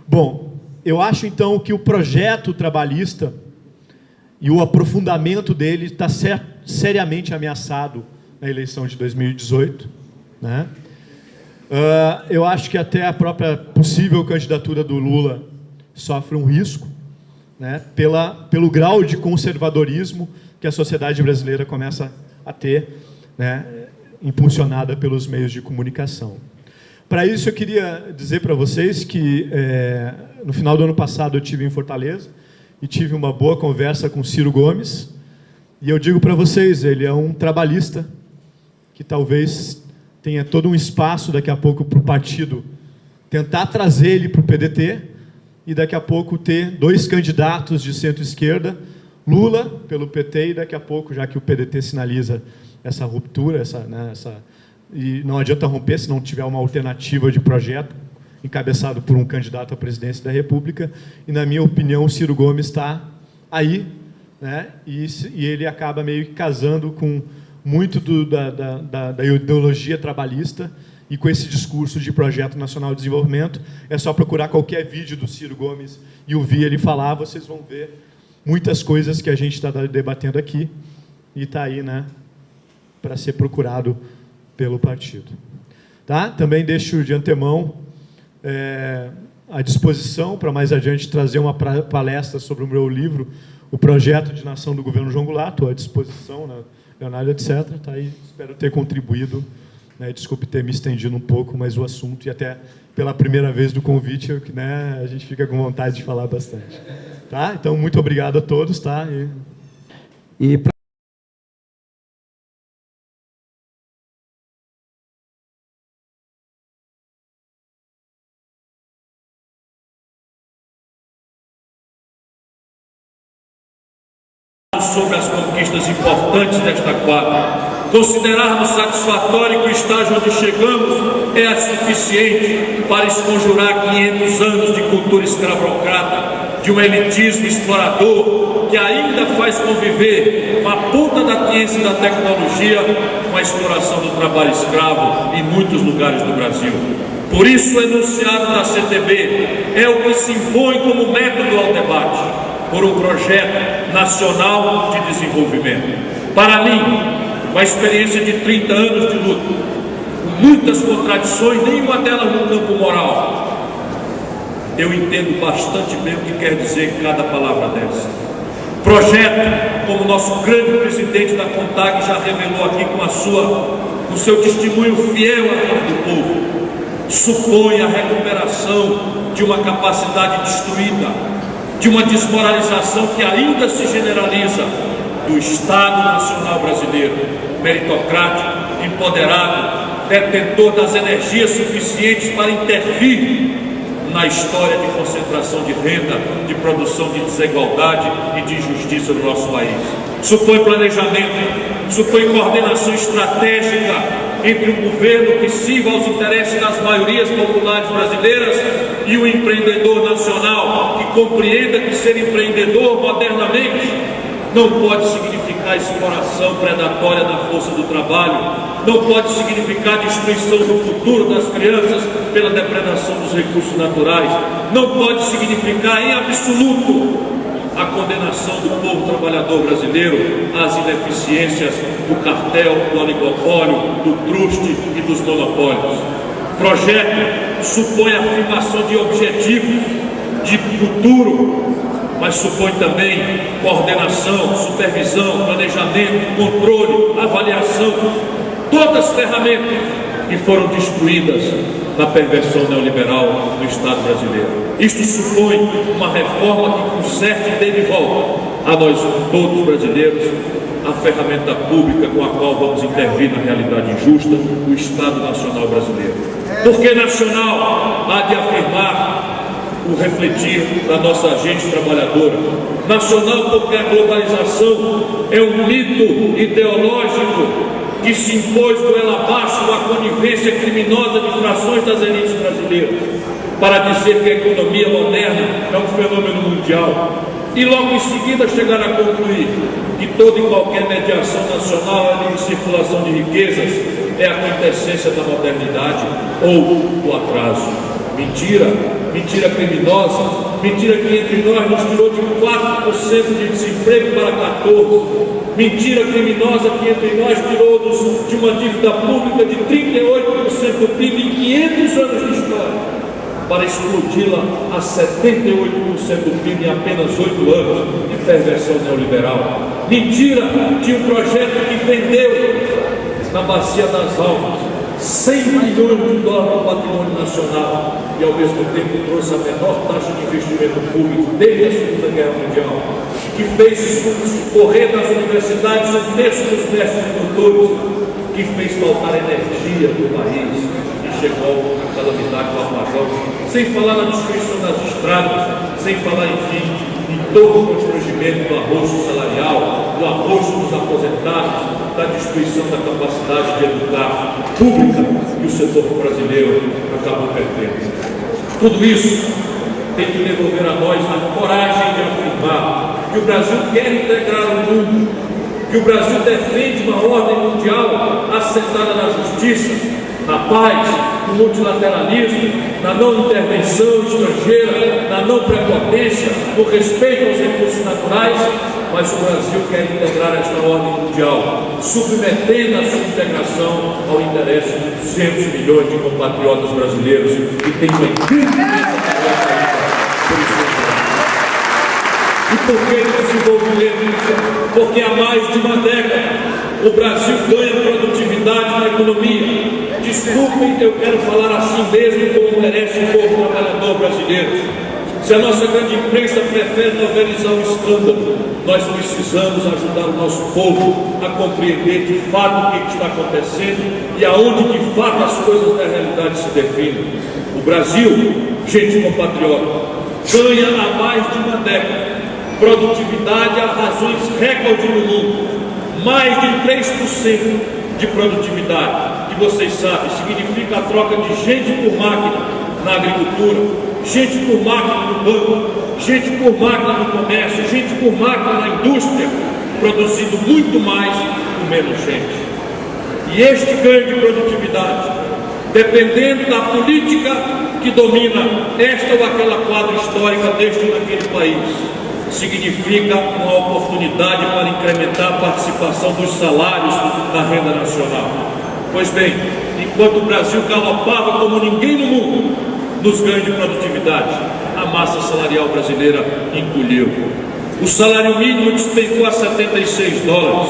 Bom, eu acho então que o projeto trabalhista e o aprofundamento dele está seriamente ameaçado na eleição de 2018, né? Eu acho que até a própria possível candidatura do Lula sofre um risco, né, pelo grau de conservadorismo que a sociedade brasileira começa a ter, né, impulsionada pelos meios de comunicação. Para isso, eu queria dizer para vocês que, no final do ano passado, eu estive em Fortaleza e tive uma boa conversa com Ciro Gomes, e eu digo para vocês, ele é um trabalhista que talvez tenha todo um espaço daqui a pouco para o partido tentar trazer ele para o PDT, e daqui a pouco ter 2 candidatos de centro-esquerda, Lula pelo PT, e daqui a pouco, já que o PDT sinaliza essa ruptura, e não adianta romper se não tiver uma alternativa de projeto, encabeçado por um candidato à presidência da República, e na minha opinião o Ciro Gomes está aí, né, e ele acaba meio que casando com muito da ideologia trabalhista, e com esse discurso de Projeto Nacional de Desenvolvimento. É só procurar qualquer vídeo do Ciro Gomes e ouvir ele falar, vocês vão ver muitas coisas que a gente está debatendo aqui, e está aí, né, para ser procurado pelo partido. Tá? Também deixo de antemão à disposição para mais adiante trazer uma palestra sobre o meu livro, O Projeto de Nação do Governo João Goulart. Estou à disposição, né, Leonardo, etc. Tá aí, espero ter contribuído. Desculpe ter me estendido um pouco, mas o assunto, e até pela primeira vez do convite, né, a gente fica com vontade de falar bastante. Tá? Então, muito obrigado a todos. Tá? Sobre as conquistas importantes desta quadra, considerarmos satisfatório que o estágio onde chegamos é suficiente para esconjurar 500 anos de cultura escravocrata, de um elitismo explorador que ainda faz conviver com a ponta da ciência e da tecnologia com a exploração do trabalho escravo em muitos lugares do Brasil. Por isso o enunciado da CTB é o que se impõe como método ao debate, por um projeto nacional de desenvolvimento. Para mim, uma experiência de 30 anos de luta, com muitas contradições, nenhuma delas no campo moral, eu entendo bastante bem o que quer dizer cada palavra dessa. Projeto, como nosso grande presidente da CONTAG já revelou aqui com o seu testemunho fiel à vida do povo, supõe a recuperação de uma capacidade destruída, de uma desmoralização que ainda se generaliza do Estado Nacional Brasileiro, meritocrático, empoderado, detentor das energias suficientes para intervir na história de concentração de renda, de produção de desigualdade e de injustiça no nosso país. Supõe planejamento, supõe coordenação estratégica entre um governo que sirva aos interesses das maiorias populares brasileiras e um empreendedor nacional que compreenda que ser empreendedor modernamente não pode significar exploração predatória da força do trabalho, não pode significar destruição do futuro das crianças pela depredação dos recursos naturais, não pode significar em absoluto a condenação do povo trabalhador brasileiro às ineficiências do cartel, do oligopólio, do truste e dos monopólios. Projeto supõe a afirmação de objetivos de futuro, mas supõe também coordenação, supervisão, planejamento, controle, avaliação, todas as ferramentas que foram destruídas na perversão neoliberal no Estado brasileiro. Isto supõe uma reforma que conserte e dê de volta a nós todos brasileiros a ferramenta pública com a qual vamos intervir na realidade injusta, o Estado Nacional Brasileiro. Porque nacional há de afirmar o refletir da nossa gente trabalhadora. Nacional porque a globalização é um mito ideológico que se impôs goela abaixo com a conivência criminosa de frações das elites brasileiras, para dizer que a economia moderna é um fenômeno mundial, e logo em seguida chegar a concluir que toda e qualquer mediação nacional de circulação de riquezas é a quintessência da modernidade ou do atraso. Mentira! mentira criminosa, mentira que entre nós nos tirou de 4% de desemprego para 14%, mentira criminosa que entre nós tirou-nos de uma dívida pública de 38% do PIB em 500 anos de história, para explodi-la a 78% do PIB em apenas 8 anos de perversão neoliberal. Mentira de um projeto que vendeu na Bacia das Almas 100 bilhões de dólares no patrimônio nacional e ao mesmo tempo trouxe a menor taxa de investimento público desde a Segunda Guerra Mundial, que fez correr nas universidades um terço dos mestres e doutores, que fez faltar energia do país e chegou a calamidade do apagão, sem falar na destruição das estradas, sem falar, enfim, em todo o constrangimento do arrocho salarial, do arrocho dos aposentados, da destruição da capacidade de educar pública que o setor brasileiro acabou perdendo. Tudo isso tem que devolver a nós a coragem de afirmar que o Brasil quer integrar o mundo, que o Brasil defende uma ordem mundial assentada na justiça, na paz, no multilateralismo, na não intervenção estrangeira, na não prepotência, no respeito aos recursos naturais, mas o Brasil quer integrar esta ordem mundial, submetendo a sua integração ao interesse de 200 milhões de compatriotas brasileiros que têm uma incrível E por que desenvolvimento? Porque há mais de uma década o Brasil ganha produtividade na economia. Desculpem, eu quero falar assim mesmo como merece o povo trabalhador brasileiro. Se a nossa grande imprensa prefere novelizar o escândalo, nós precisamos ajudar o nosso povo a compreender de fato o que está acontecendo e aonde de fato as coisas da realidade se definem. O Brasil, gente compatriota, ganha há mais de uma década produtividade a razões recorde no mundo, mais de 3% de produtividade, que vocês sabem, significa a troca de gente por máquina na agricultura, gente por máquina no banco, gente por máquina no comércio, gente por máquina na indústria, produzindo muito mais com menos gente. E este ganho de produtividade, dependendo da política que domina esta ou aquela quadra histórica deste ou daquele país, significa uma oportunidade para incrementar a participação dos salários na renda nacional. Pois bem, enquanto o Brasil galopava como ninguém no mundo nos ganhos de produtividade, a massa salarial brasileira encolheu. O salário mínimo despencou a 76 dólares.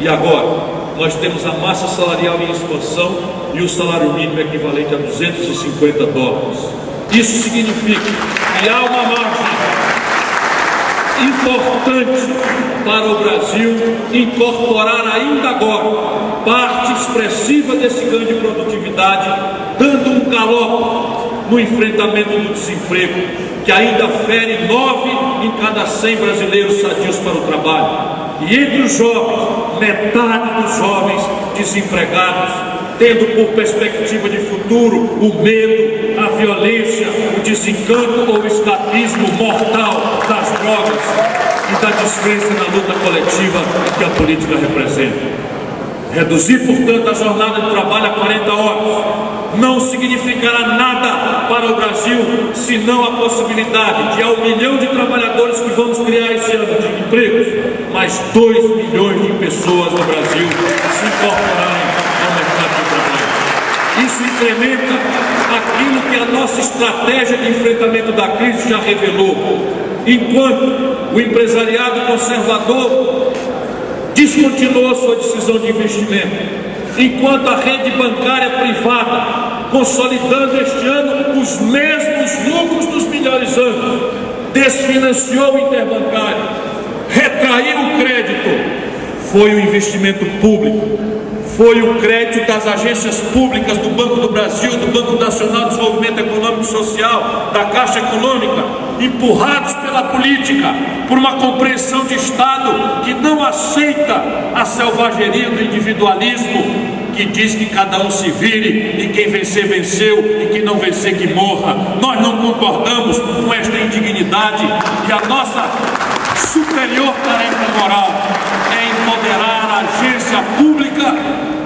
E agora, nós temos a massa salarial em expansão e o salário mínimo equivalente a 250 dólares. Isso significa que há uma margem importante para o Brasil incorporar ainda agora parte expressiva desse ganho de produtividade, dando um galope no enfrentamento do desemprego, que ainda fere 9 em cada 100 brasileiros sadios para o trabalho. E entre os jovens, metade dos jovens desempregados, tendo por perspectiva de futuro o medo, a violência, o desencanto ou o escapismo mortal das drogas e da descrença na luta coletiva que a política representa. Reduzir, portanto, a jornada de trabalho a 40 horas não significará nada para o Brasil, senão a possibilidade de 1 milhão de trabalhadores que vamos criar esse ano de empregos, mais 2 milhões de pessoas no Brasil se incorporarem ao mercado de trabalho. Isso incrementa aquilo que a nossa estratégia de enfrentamento da crise já revelou. Enquanto o empresariado conservador descontinuou sua decisão de investimento, enquanto a rede bancária privada, consolidando este ano os mesmos lucros dos melhores anos, desfinanciou o interbancário, retraiu o crédito, foi o investimento público, foi o crédito das agências públicas do Banco do Brasil, do Banco Nacional de Desenvolvimento Econômico e Social, da Caixa Econômica, empurrados pela política, por uma compreensão de Estado que não aceita a selvageria do individualismo, que diz que cada um se vire e quem vencer, venceu, e quem não vencer, que morra. Nós não concordamos com esta indignidade e a nossa superior tarefa moral é empoderar a agência pública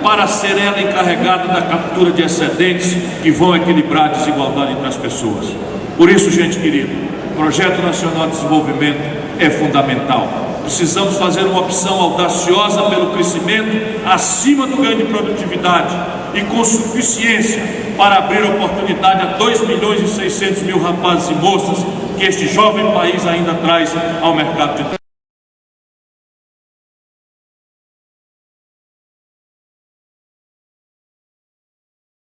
para ser ela encarregada da captura de excedentes que vão equilibrar a desigualdade entre as pessoas. Por isso, gente querida, o Projeto Nacional de Desenvolvimento é fundamental. Precisamos fazer uma opção audaciosa pelo crescimento acima do ganho de produtividade e com suficiência para abrir oportunidade a 2.600.000 rapazes e moças que este jovem país ainda traz ao mercado de trabalho.